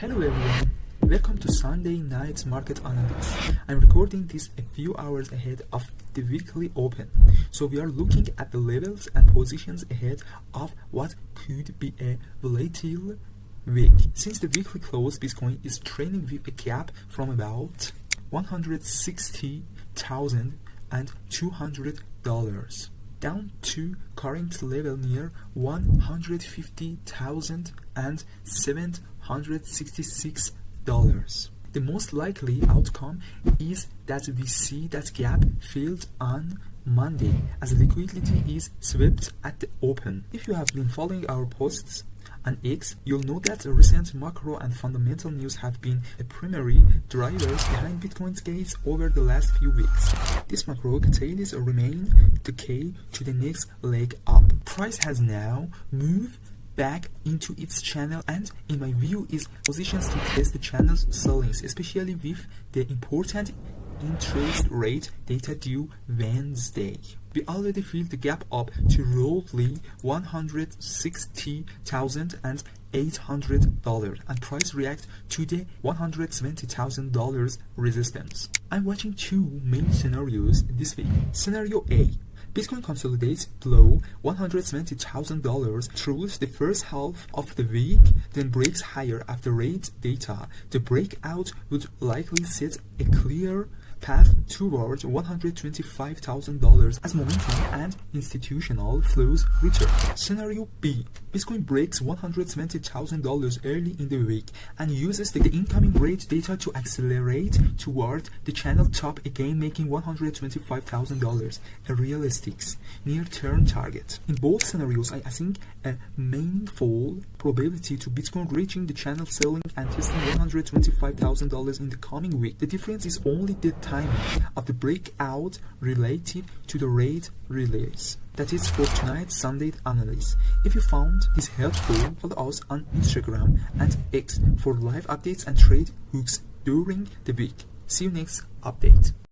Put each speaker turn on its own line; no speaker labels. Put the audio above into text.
Hello everyone, welcome to Sunday Night's Market Analysis. I'm recording this a few hours ahead of the weekly open. So we are looking at the levels and positions ahead of what could be a volatile week. Since the weekly close, Bitcoin is trading with a gap from about $160,200 down to current level near $150,766. The most likely outcome is that we see that gap filled on Monday as liquidity is swept at the open. If you have been following our posts on X, you'll know that recent macro and fundamental news have been the primary drivers behind Bitcoin's gains over the last few weeks. This macro catalyst remain the key to the next leg up. Price has now moved back into its channel and in my view is positioned to test the channel's ceilings, especially with the important interest rate data due Wednesday. We already filled the gap up to roughly $160,800 and price react to the $170,000 resistance. I'm watching two main scenarios this week. Scenario A: Bitcoin consolidates below $170,000 through the first half of the week, then breaks higher after rate data. The breakout would likely set a clear path towards $125,000 as momentum and institutional flows return. Scenario B: Bitcoin breaks $170,000 early in the week and uses the incoming rate data to accelerate toward the channel top again, making $125,000 a realistic near-term target. In both scenarios, I think a meaningful probability to Bitcoin reaching the channel ceiling and testing $125,000 in the coming week. The difference is only the timing of the breakout relative to the rate release. That is for tonight's Sunday analysis. If you found this helpful, follow us on Instagram and X for live updates and trade hooks during the week. See you next update.